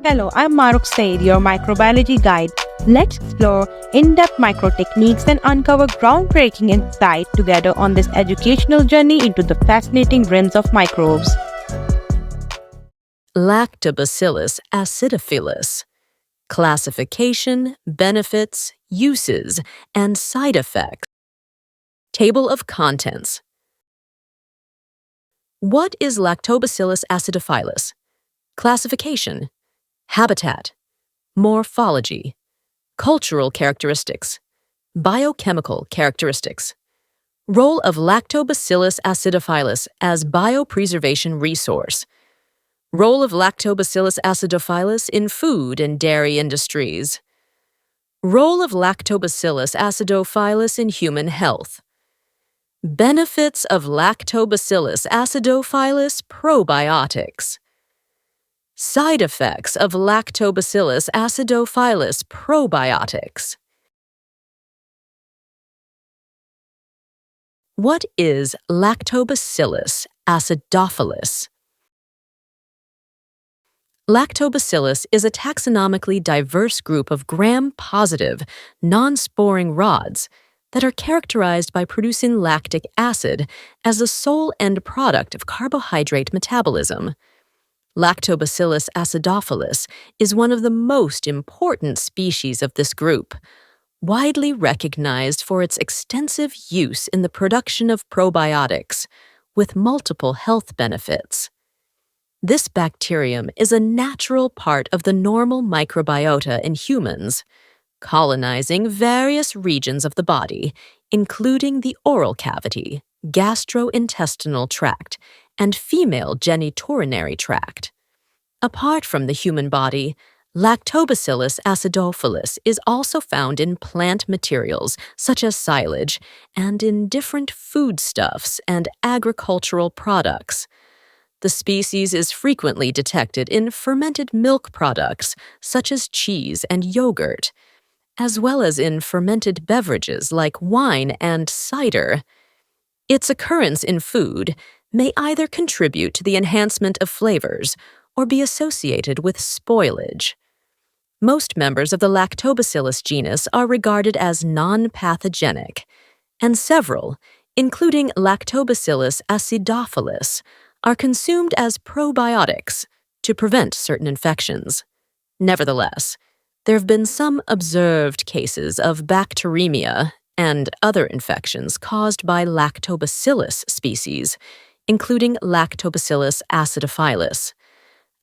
Hello, I'm Maruk Said, your microbiology guide. Let's explore in-depth micro techniques and uncover groundbreaking insight together on this educational journey into the fascinating realms of microbes. Lactobacillus acidophilus. Classification, benefits, uses, and side effects. Table of contents. What is Lactobacillus acidophilus? Classification, habitat, morphology, cultural characteristics, biochemical characteristics. Role of Lactobacillus acidophilus as biopreservation resource. Role of Lactobacillus acidophilus in food and dairy industries. Role of Lactobacillus acidophilus in human health. Benefits of Lactobacillus acidophilus probiotics. Side effects of Lactobacillus acidophilus probiotics. What is Lactobacillus acidophilus? Lactobacillus is a taxonomically diverse group of gram-positive, non-sporing rods that are characterized by producing lactic acid as the sole end product of carbohydrate metabolism. Lactobacillus acidophilus is one of the most important species of this group, widely recognized for its extensive use in the production of probiotics, with multiple health benefits. This bacterium is a natural part of the normal microbiota in humans, colonizing various regions of the body, including the oral cavity, gastrointestinal tract, and female genitourinary tract. Apart from the human body, Lactobacillus acidophilus is also found in plant materials such as silage and in different foodstuffs and agricultural products. The species is frequently detected in fermented milk products such as cheese and yogurt, as well as in fermented beverages like wine and cider. Its occurrence in food may either contribute to the enhancement of flavors or be associated with spoilage. Most members of the Lactobacillus genus are regarded as non-pathogenic, and several, including Lactobacillus acidophilus, are consumed as probiotics to prevent certain infections. Nevertheless, there have been some observed cases of bacteremia and other infections caused by Lactobacillus species, including Lactobacillus acidophilus.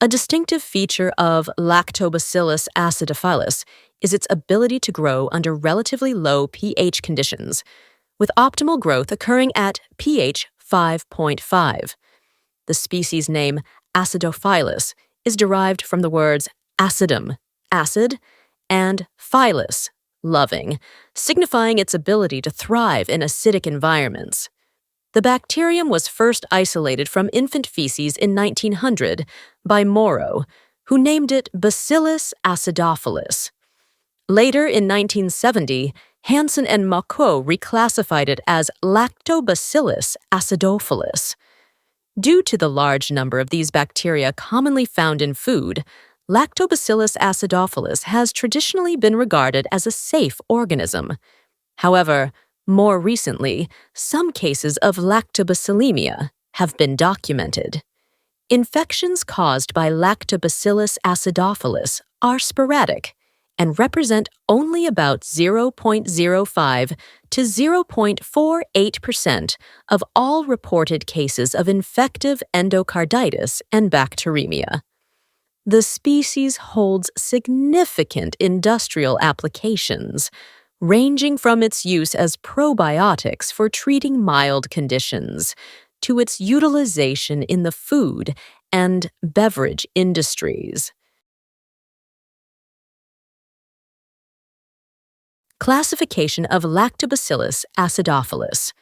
A distinctive feature of Lactobacillus acidophilus is its ability to grow under relatively low pH conditions, with optimal growth occurring at pH 5.5. The species name acidophilus is derived from the words acidum, acid, and philus, loving, signifying its ability to thrive in acidic environments. The bacterium was first isolated from infant feces in 1900 by Morrow, who named it Bacillus acidophilus. Later, in 1970, Hansen and Macquot reclassified it as Lactobacillus acidophilus. Due to the large number of these bacteria commonly found in food, Lactobacillus acidophilus has traditionally been regarded as a safe organism. However, more recently, some cases of lactobacillemia have been documented. Infections caused by Lactobacillus acidophilus are sporadic and represent only about 0.05 to 0.48% of all reported cases of infective endocarditis and bacteremia. The species holds significant industrial applications, ranging from its use as probiotics for treating mild conditions to its utilization in the food and beverage industries. Classification of Lactobacillus acidophilus.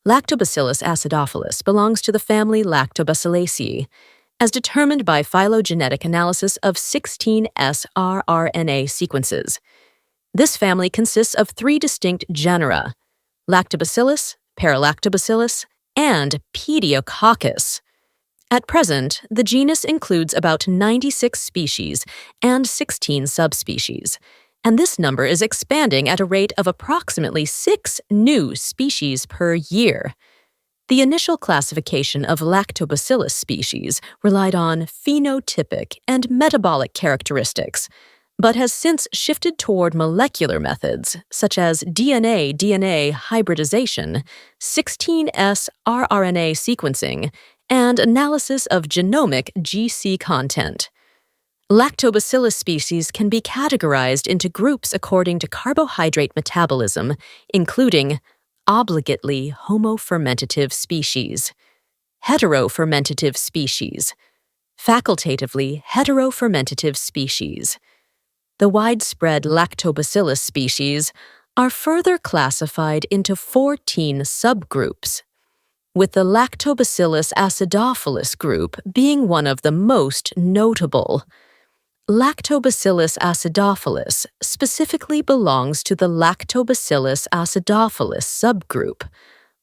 Lactobacillus acidophilus belongs to the family Lactobacilliaceae, as determined by phylogenetic analysis of 16 srRNA sequences. This family consists of 3 distinct genera: Lactobacillus, Paralactobacillus, and Pediococcus. At present, the genus includes about 96 species and 16 subspecies, and this number is expanding at a rate of approximately 6 new species per year. The initial classification of Lactobacillus species relied on phenotypic and metabolic characteristics, but has since shifted toward molecular methods such as DNA-DNA hybridization, 16S rRNA sequencing, and analysis of genomic GC content. Lactobacillus species can be categorized into groups according to carbohydrate metabolism, including obligately homofermentative species, heterofermentative species, facultatively heterofermentative species. The widespread Lactobacillus species are further classified into 14 subgroups, with the Lactobacillus acidophilus group being one of the most notable. Lactobacillus acidophilus specifically belongs to the Lactobacillus acidophilus subgroup,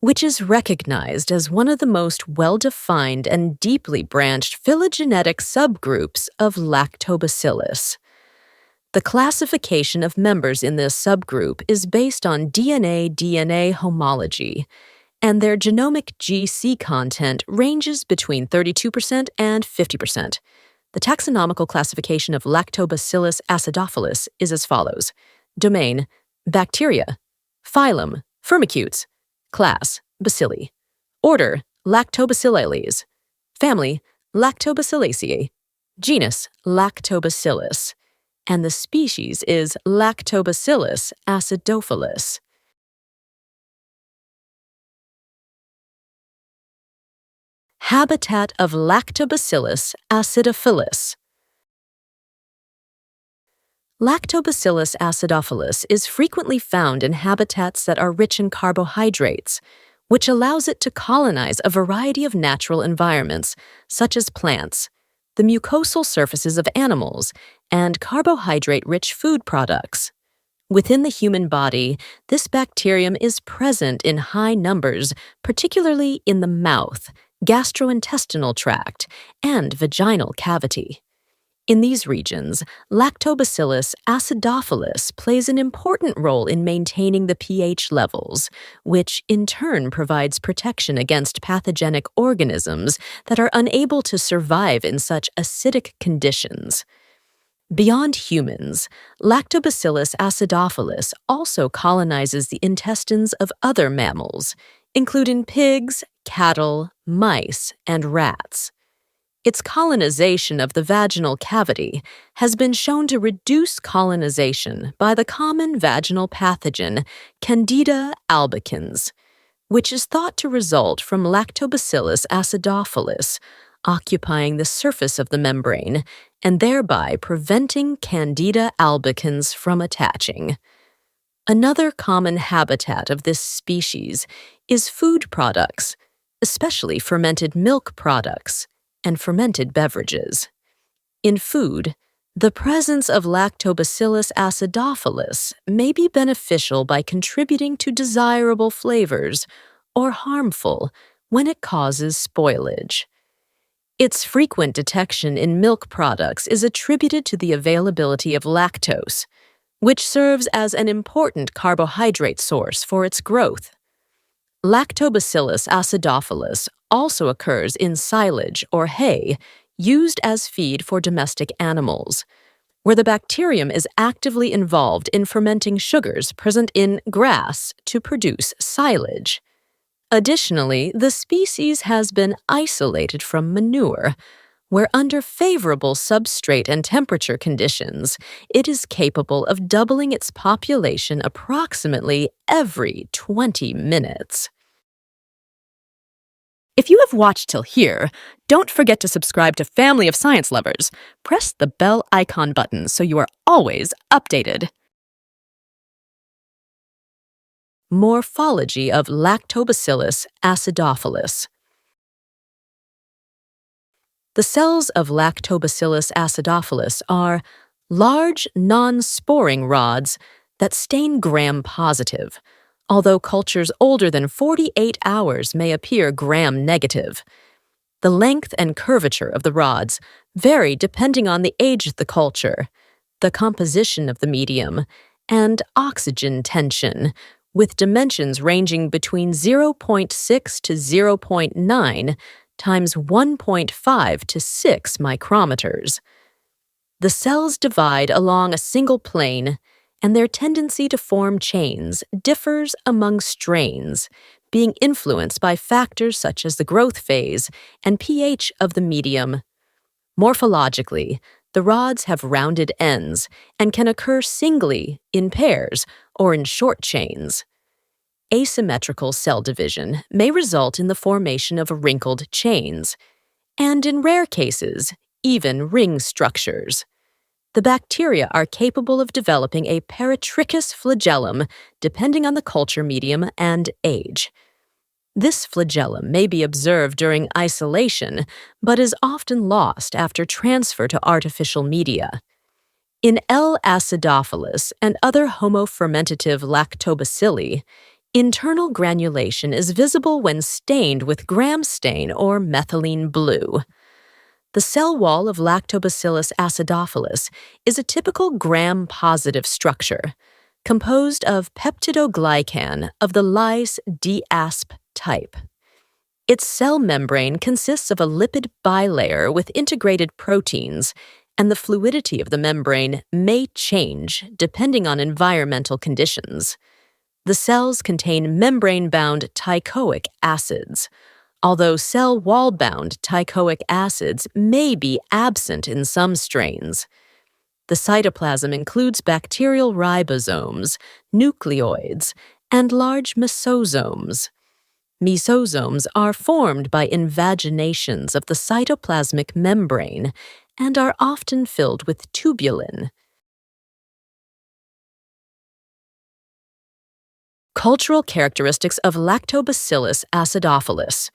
which is recognized as one of the most well-defined and deeply branched phylogenetic subgroups of Lactobacillus. The classification of members in this subgroup is based on DNA-DNA homology, and their genomic GC content ranges between 32% and 50%. The taxonomical classification of Lactobacillus acidophilus is as follows: domain, bacteria; phylum, firmicutes; class, bacilli; order, Lactobacillales; family, Lactobacilliaceae; genus, Lactobacillus; and the species is Lactobacillus acidophilus. Habitat of Lactobacillus acidophilus. Lactobacillus acidophilus is frequently found in habitats that are rich in carbohydrates, which allows it to colonize a variety of natural environments, such as plants, the mucosal surfaces of animals, and carbohydrate-rich food products. Within the human body, this bacterium is present in high numbers, particularly in the mouth, gastrointestinal tract, and vaginal cavity. In these regions, Lactobacillus acidophilus plays an important role in maintaining the pH levels, which in turn provides protection against pathogenic organisms that are unable to survive in such acidic conditions. Beyond humans, Lactobacillus acidophilus also colonizes the intestines of other mammals, including pigs, cattle, mice, and rats. Its colonization of the vaginal cavity has been shown to reduce colonization by the common vaginal pathogen Candida albicans, which is thought to result from Lactobacillus acidophilus occupying the surface of the membrane and thereby preventing Candida albicans from attaching. Another common habitat of this species is food products, especially fermented milk products and fermented beverages. In food, the presence of Lactobacillus acidophilus may be beneficial by contributing to desirable flavors or harmful when it causes spoilage. Its frequent detection in milk products is attributed to the availability of lactose, which serves as an important carbohydrate source for its growth. Lactobacillus acidophilus also occurs in silage or hay used as feed for domestic animals, where the bacterium is actively involved in fermenting sugars present in grass to produce silage. Additionally, the species has been isolated from manure, where under favorable substrate and temperature conditions, it is capable of doubling its population approximately every 20 minutes. If you have watched till here, don't forget to subscribe to Family of Science Lovers. Press the bell icon button so you are always updated. Morphology of Lactobacillus acidophilus. The cells of Lactobacillus acidophilus are large, non-sporing rods that stain gram-positive, although cultures older than 48 hours may appear gram-negative. The length and curvature of the rods vary depending on the age of the culture, the composition of the medium, and oxygen tension, with dimensions ranging between 0.6 to 0.9 times 1.5 to 6 micrometers. The cells divide along a single plane, and their tendency to form chains differs among strains, being influenced by factors such as the growth phase and pH of the medium. Morphologically, the rods have rounded ends and can occur singly, in pairs, or in short chains. Asymmetrical cell division may result in the formation of wrinkled chains, and in rare cases, even ring structures. The bacteria are capable of developing a peritrichous flagellum depending on the culture medium and age. This flagellum may be observed during isolation, but is often lost after transfer to artificial media. In L. acidophilus and other homofermentative lactobacilli, internal granulation is visible when stained with gram stain or methylene blue. The cell wall of Lactobacillus acidophilus is a typical gram-positive structure, composed of peptidoglycan of the lyase D-asp type. Its cell membrane consists of a lipid bilayer with integrated proteins, and the fluidity of the membrane may change depending on environmental conditions. The cells contain membrane-bound teichoic acids, although cell wall-bound teichoic acids may be absent in some strains. The cytoplasm includes bacterial ribosomes, nucleoids, and large mesosomes. Mesosomes are formed by invaginations of the cytoplasmic membrane and are often filled with tubulin. Cultural characteristics of Lactobacillus acidophilus.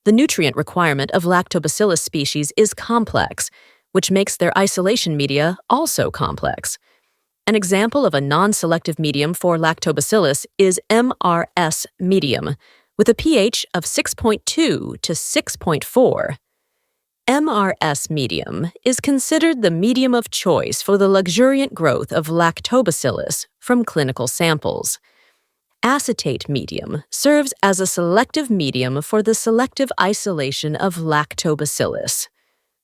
The nutrient requirement of Lactobacillus species is complex, which makes their isolation media also complex. An example of a non-selective medium for Lactobacillus is MRS medium, with a pH of 6.2 to 6.4. MRS medium is considered the medium of choice for the luxuriant growth of Lactobacillus from clinical samples. Acetate medium serves as a selective medium for the selective isolation of Lactobacillus.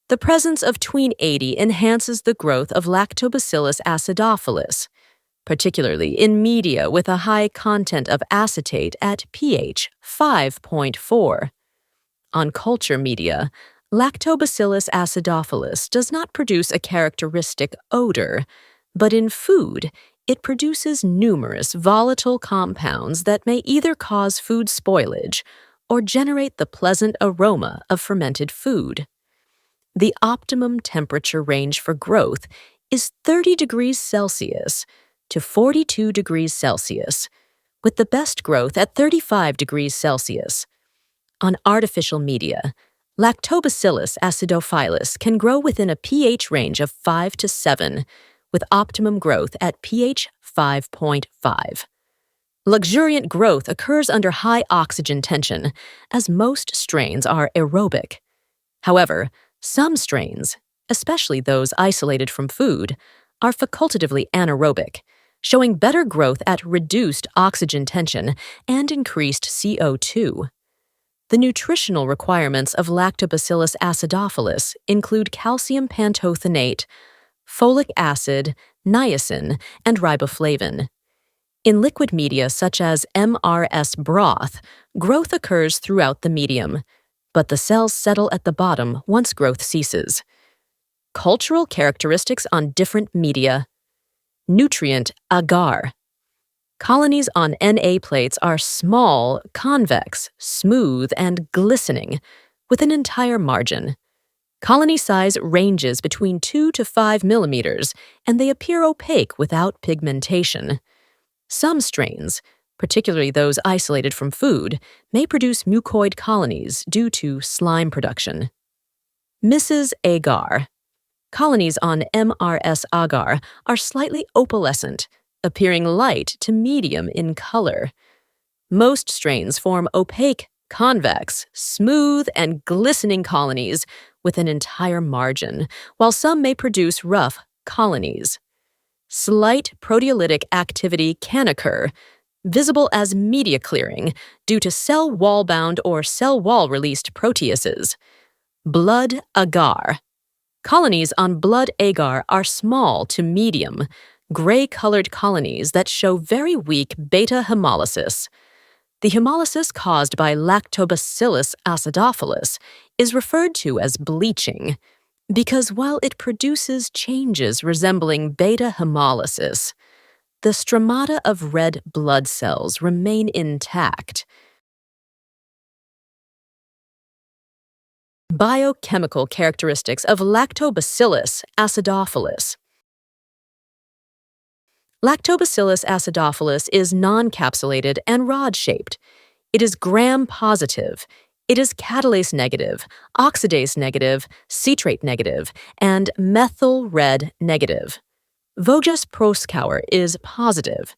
The presence of tween 80 enhances the growth of Lactobacillus acidophilus, particularly in media with a high content of acetate at pH 5.4. On culture media, Lactobacillus acidophilus does not produce a characteristic odor, but in food, it produces numerous volatile compounds that may either cause food spoilage or generate the pleasant aroma of fermented food. The optimum temperature range for growth is 30 degrees Celsius to 42 degrees Celsius, with the best growth at 35 degrees Celsius. On artificial media, Lactobacillus acidophilus can grow within a pH range of 5 to 7, with optimum growth at pH 5.5. Luxuriant growth occurs under high oxygen tension, as most strains are aerobic. However, some strains, especially those isolated from food, are facultatively anaerobic, showing better growth at reduced oxygen tension and increased CO2. The nutritional requirements of Lactobacillus acidophilus include calcium pantothenate, folic acid, niacin, and riboflavin. In liquid media such as MRS broth, growth occurs throughout the medium, but the cells settle at the bottom once growth ceases. Cultural characteristics on different media. Nutrient agar. Colonies on Na plates are small, convex, smooth, and glistening, with an entire margin. Colony size ranges between 2 to 5 millimeters, and they appear opaque without pigmentation. Some strains, particularly those isolated from food, may produce mucoid colonies due to slime production. Mrs. Agar. Colonies on MRS agar are slightly opalescent, appearing light to medium in color. Most strains form opaque, convex, smooth, and glistening colonies with an entire margin, while some may produce rough colonies. Slight proteolytic activity can occur, visible as media clearing due to cell wall-bound or cell wall-released proteases. Blood agar. Colonies on blood agar are small to medium, gray-colored colonies that show very weak beta hemolysis. The hemolysis caused by Lactobacillus acidophilus is referred to as bleaching because while it produces changes resembling beta hemolysis, the stromata of red blood cells remain intact. Biochemical characteristics of Lactobacillus acidophilus. Lactobacillus acidophilus is non-capsulated and rod-shaped. It is gram-positive. It is catalase negative, oxidase negative, citrate negative, and methyl red negative. Voges-Proskauer is positive.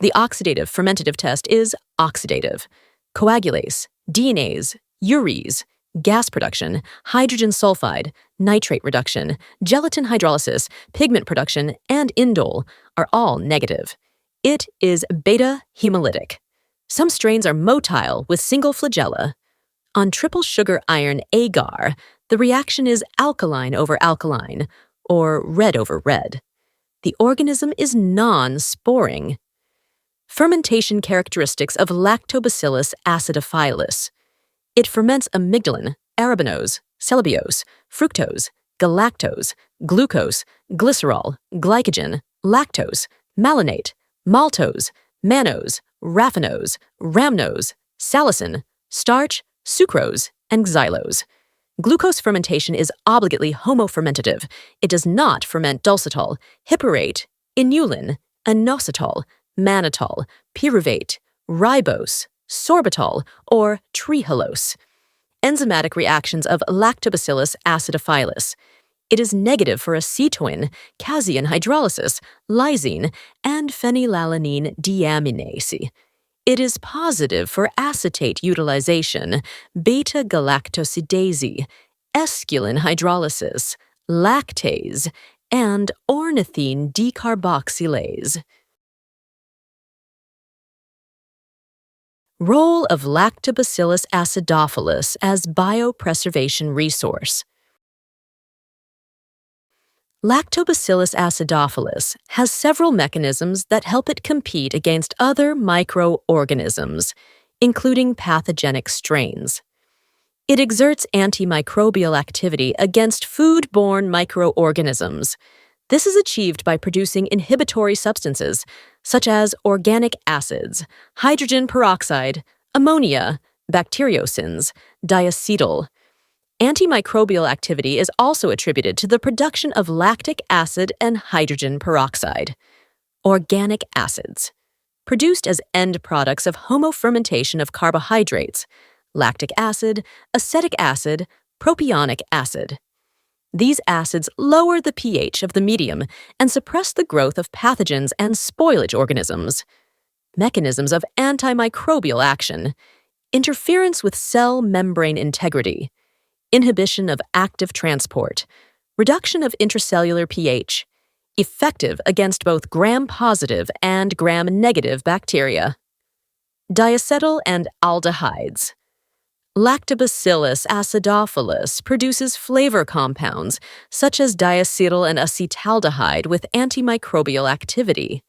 The oxidative fermentative test is oxidative. Coagulase, DNase, urease, gas production, hydrogen sulfide, nitrate reduction, gelatin hydrolysis, pigment production, and indole are all negative. It is beta hemolytic. Some strains are motile with single flagella. On triple sugar iron agar, the reaction is alkaline over alkaline, or red over red. The organism is non-sporing. Fermentation characteristics of Lactobacillus acidophilus. It ferments amygdalin, arabinose, celluliose, fructose, galactose, glucose, glycerol, glycogen, lactose, malonate, maltose, mannose, raffinose, rhamnose, salicin, starch, sucrose, and xylose. Glucose fermentation is obligately homofermentative. It does not ferment dulcitol, hippurate, inulin, inositol, mannitol, pyruvate, ribose, sorbitol, or trehalose. Enzymatic reactions of Lactobacillus acidophilus. It is negative for acetoin, casein hydrolysis, lysine, and phenylalanine deaminase. It is positive for acetate utilization, beta-galactosidase, esculin hydrolysis, lactase, and ornithine decarboxylase. Role of Lactobacillus acidophilus as biopreservation resource. Lactobacillus acidophilus has several mechanisms that help it compete against other microorganisms, including pathogenic strains. It exerts antimicrobial activity against food-borne microorganisms. This is achieved by producing inhibitory substances, such as organic acids, hydrogen peroxide, ammonia, bacteriocins, diacetyl. Antimicrobial activity is also attributed to the production of lactic acid and hydrogen peroxide. Organic acids, produced as end products of homofermentation of carbohydrates, lactic acid, acetic acid, propionic acid. These acids lower the pH of the medium and suppress the growth of pathogens and spoilage organisms. Mechanisms of antimicrobial action: interference with cell membrane integrity, inhibition of active transport, reduction of intracellular pH, effective against both gram-positive and gram-negative bacteria. Diacetyl and aldehydes. Lactobacillus acidophilus produces flavor compounds such as diacetyl and acetaldehyde with antimicrobial activity.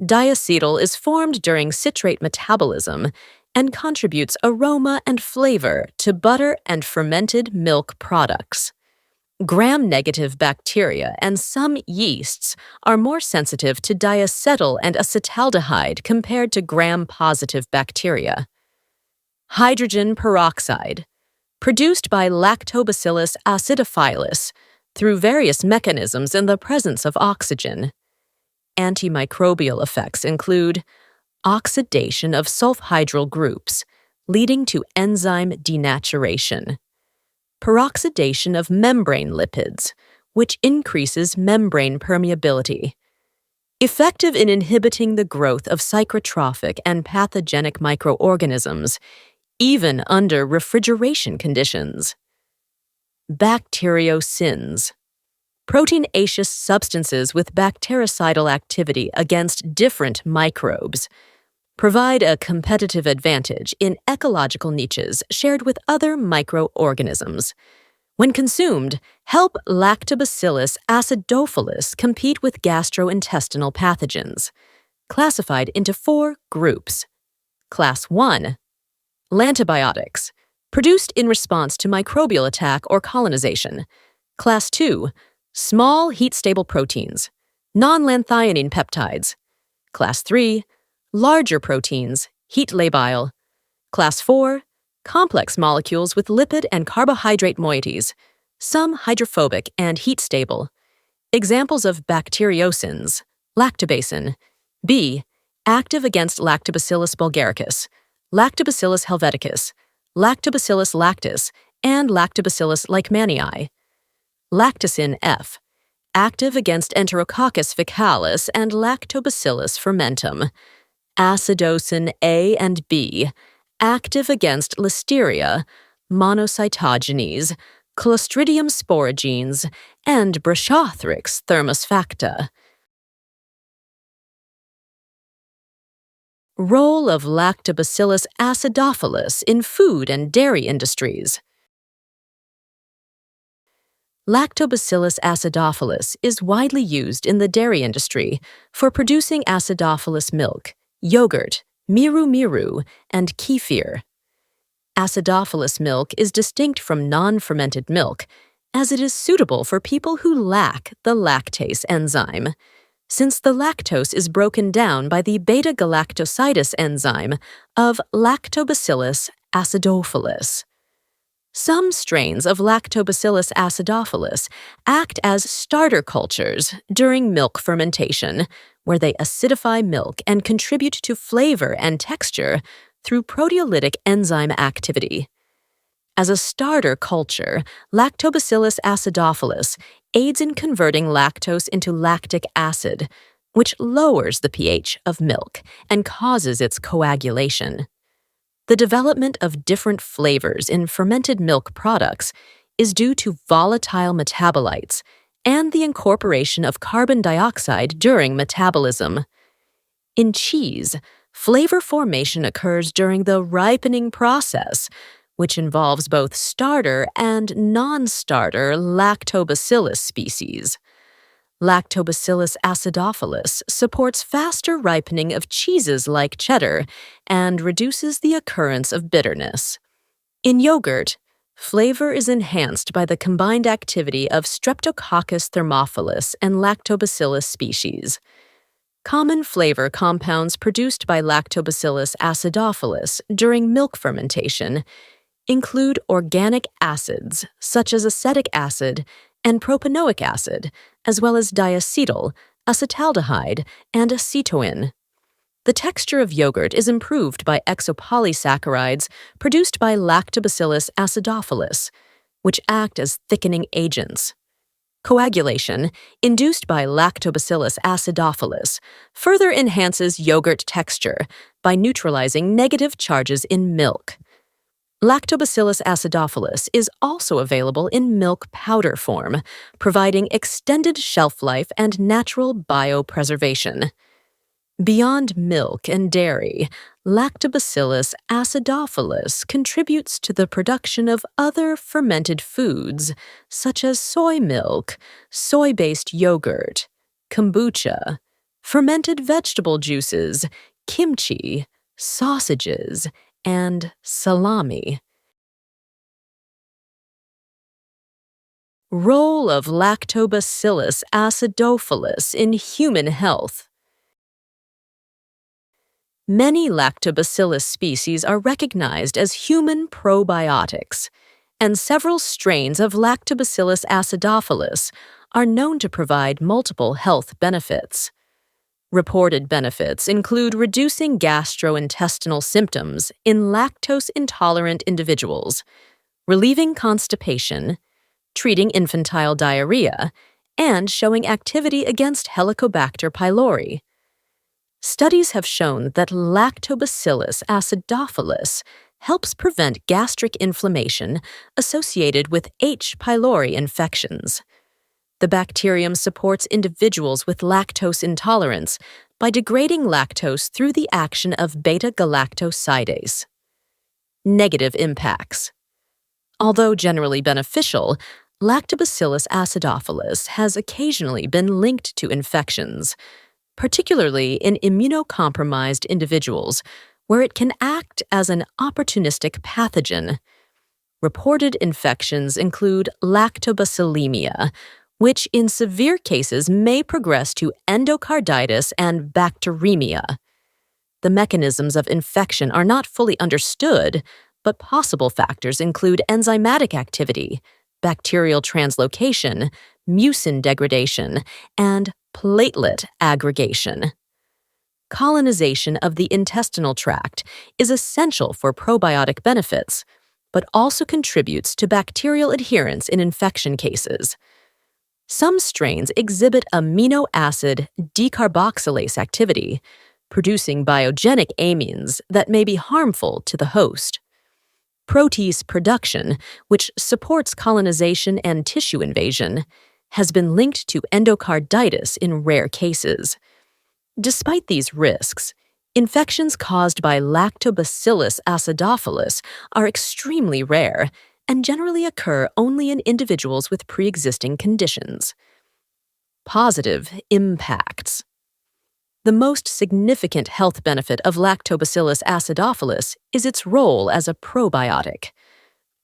Diacetyl is formed during citrate metabolism and contributes aroma and flavor to butter and fermented milk products. Gram-negative bacteria and some yeasts are more sensitive to diacetyl and acetaldehyde compared to gram-positive bacteria. Hydrogen peroxide, produced by Lactobacillus acidophilus through various mechanisms in the presence of oxygen. Antimicrobial effects include oxidation of sulfhydryl groups, leading to enzyme denaturation. Peroxidation of membrane lipids, which increases membrane permeability. Effective in inhibiting the growth of psychotrophic and pathogenic microorganisms, even under refrigeration conditions. Bacteriocins. Proteinaceous substances with bactericidal activity against different microbes provide a competitive advantage in ecological niches shared with other microorganisms. When consumed, help Lactobacillus acidophilus compete with gastrointestinal pathogens, classified into 4 groups. Class 1. Lantibiotics, produced in response to microbial attack or colonization. Class 2. Small heat-stable proteins, non-lanthionine peptides. Class 3. Larger proteins, heat labile. Class 4. Complex molecules with lipid and carbohydrate moieties, some hydrophobic and heat-stable. Examples of bacteriocins: lactobacin. B. Active against Lactobacillus bulgaricus, Lactobacillus helveticus, Lactobacillus lactis, and Lactobacillus leishmanii. Lactocin F. Active against Enterococcus faecalis and Lactobacillus fermentum. Acidocin A and B. Active against Listeria, monocytogenes, Clostridium sporogenes, and Bruchothrix thermosfacta. Role of Lactobacillus acidophilus in food and dairy industries. Lactobacillus acidophilus is widely used in the dairy industry for producing acidophilus milk, yogurt, miru, and kefir. Acidophilus milk is distinct from non-fermented milk, as it is suitable for people who lack the lactase enzyme, since the lactose is broken down by the beta-galactosidase enzyme of Lactobacillus acidophilus. Some strains of Lactobacillus acidophilus act as starter cultures during milk fermentation, where they acidify milk and contribute to flavor and texture through proteolytic enzyme activity. As a starter culture, Lactobacillus acidophilus aids in converting lactose into lactic acid, which lowers the pH of milk and causes its coagulation. The development of different flavors in fermented milk products is due to volatile metabolites and the incorporation of carbon dioxide during metabolism. In cheese, flavor formation occurs during the ripening process, which involves both starter and non-starter Lactobacillus species. Lactobacillus acidophilus supports faster ripening of cheeses like cheddar and reduces the occurrence of bitterness. In yogurt, flavor is enhanced by the combined activity of Streptococcus thermophilus and Lactobacillus species. Common flavor compounds produced by Lactobacillus acidophilus during milk fermentation include organic acids such as acetic acid and propanoic acid, as well as diacetyl, acetaldehyde, and acetoin. The texture of yogurt is improved by exopolysaccharides produced by Lactobacillus acidophilus, which act as thickening agents. Coagulation, induced by Lactobacillus acidophilus, further enhances yogurt texture by neutralizing negative charges in milk. Lactobacillus acidophilus is also available in milk powder form, providing extended shelf life and natural biopreservation. Beyond milk and dairy, Lactobacillus acidophilus contributes to the production of other fermented foods, such as soy milk, soy-based yogurt, kombucha, fermented vegetable juices, kimchi, sausages, and salami. Role of Lactobacillus acidophilus in human health. Many Lactobacillus species are recognized as human probiotics, and several strains of Lactobacillus acidophilus are known to provide multiple health benefits. Reported benefits include reducing gastrointestinal symptoms in lactose-intolerant individuals, relieving constipation, treating infantile diarrhea, and showing activity against Helicobacter pylori. Studies have shown that Lactobacillus acidophilus helps prevent gastric inflammation associated with H. pylori infections. The bacterium supports individuals with lactose intolerance by degrading lactose through the action of beta-galactosidase. Negative impacts. Although generally beneficial, Lactobacillus acidophilus has occasionally been linked to infections, particularly in immunocompromised individuals, where it can act as an opportunistic pathogen. Reported infections include lactobacillemia, which in severe cases may progress to endocarditis and bacteremia. The mechanisms of infection are not fully understood, but possible factors include enzymatic activity, bacterial translocation, mucin degradation, and platelet aggregation. Colonization of the intestinal tract is essential for probiotic benefits, but also contributes to bacterial adherence in infection cases. Some strains exhibit amino acid decarboxylase activity, producing biogenic amines that may be harmful to the host. Protease production, which supports colonization and tissue invasion, has been linked to endocarditis in rare cases. Despite these risks, infections caused by Lactobacillus acidophilus are extremely rare and generally occur only in individuals with pre-existing conditions. Positive impacts. The most significant health benefit of Lactobacillus acidophilus is its role as a probiotic.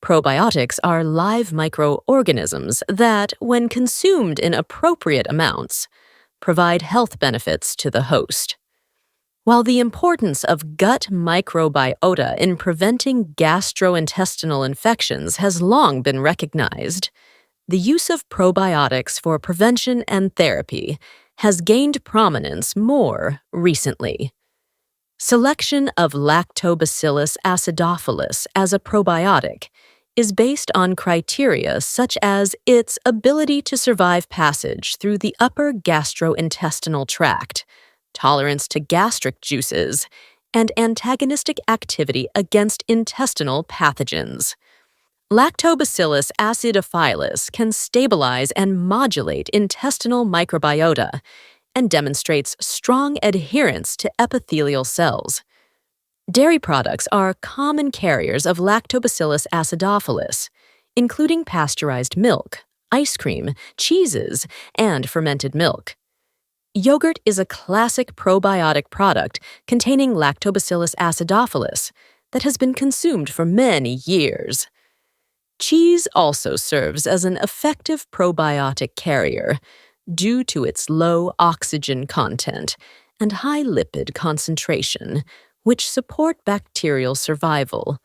Probiotics are live microorganisms that, when consumed in appropriate amounts, provide health benefits to the host. While the importance of gut microbiota in preventing gastrointestinal infections has long been recognized, the use of probiotics for prevention and therapy has gained prominence more recently. Selection of Lactobacillus acidophilus as a probiotic is based on criteria such as its ability to survive passage through the upper gastrointestinal tract, tolerance to gastric juices, and antagonistic activity against intestinal pathogens. Lactobacillus acidophilus can stabilize and modulate intestinal microbiota and demonstrates strong adherence to epithelial cells. Dairy products are common carriers of Lactobacillus acidophilus, including pasteurized milk, ice cream, cheeses, and fermented milk. Yogurt is a classic probiotic product containing Lactobacillus acidophilus that has been consumed for many years. Cheese also serves as an effective probiotic carrier due to its low oxygen content and high lipid concentration, which support bacterial survival.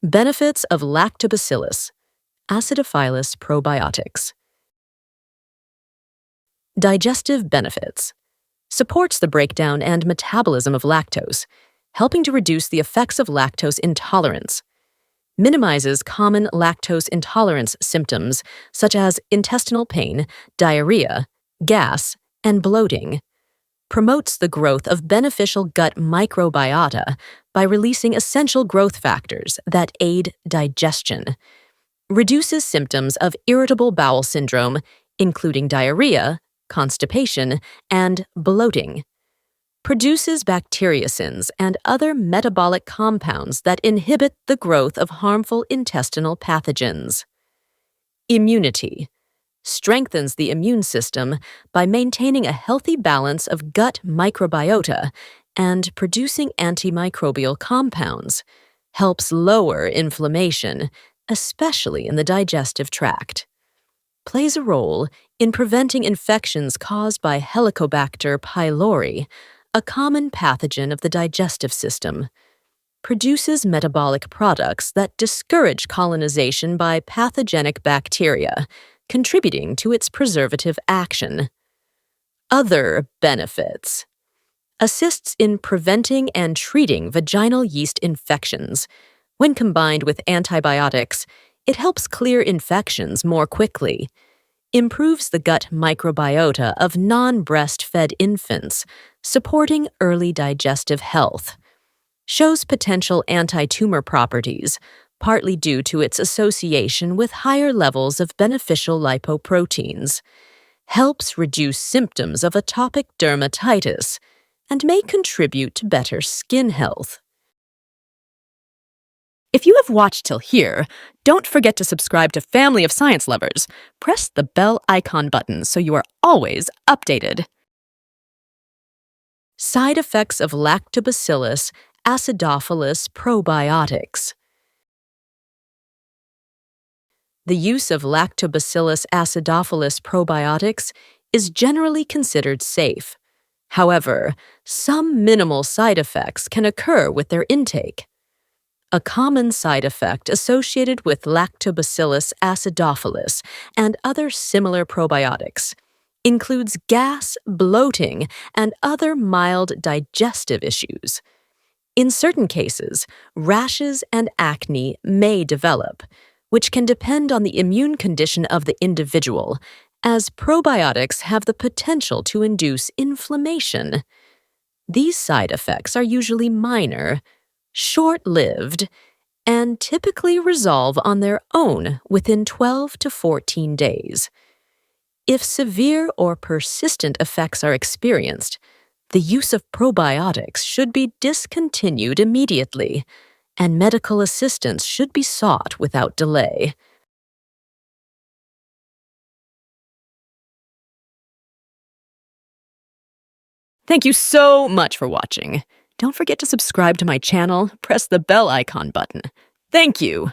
Benefits of Lactobacillus acidophilus probiotics. Digestive benefits. Supports the breakdown and metabolism of lactose, helping to reduce the effects of lactose intolerance. Minimizes common lactose intolerance symptoms such as intestinal pain, diarrhea, gas, and bloating. Promotes the growth of beneficial gut microbiota by releasing essential growth factors that aid digestion. Reduces symptoms of irritable bowel syndrome, including diarrhea, constipation, and bloating. Produces bacteriocins and other metabolic compounds that inhibit the growth of harmful intestinal pathogens. Immunity. Strengthens the immune system by maintaining a healthy balance of gut microbiota and producing antimicrobial compounds. Helps lower inflammation, especially in the digestive tract. Plays a role in preventing infections caused by Helicobacter pylori, a common pathogen of the digestive system. Produces metabolic products that discourage colonization by pathogenic bacteria, contributing to its preservative action. Other benefits. Assists in preventing and treating vaginal yeast infections. When combined with antibiotics, it helps clear infections more quickly. improves the gut microbiota of non-breastfed infants, supporting early digestive health. Shows potential anti-tumor properties, partly due to its association with higher levels of beneficial lipoproteins. Helps reduce symptoms of atopic dermatitis, and may contribute to better skin health. If you have watched till here, don't forget to subscribe to Family of Science Lovers. Press the bell icon button so you are always updated. Side effects of Lactobacillus acidophilus probiotics. The use of Lactobacillus acidophilus probiotics is generally considered safe. However, some minimal side effects can occur with their intake. A common side effect associated with Lactobacillus acidophilus and other similar probiotics includes gas, bloating, and other mild digestive issues. In certain cases, rashes and acne may develop, which can depend on the immune condition of the individual, as probiotics have the potential to induce inflammation. These side effects are usually minor, short-lived, and typically resolve on their own within 12 to 14 days. If severe or persistent effects are experienced, the use of probiotics should be discontinued immediately, and medical assistance should be sought without delay. Thank you so much for watching. Don't forget to subscribe to my channel, press the bell icon button. Thank you!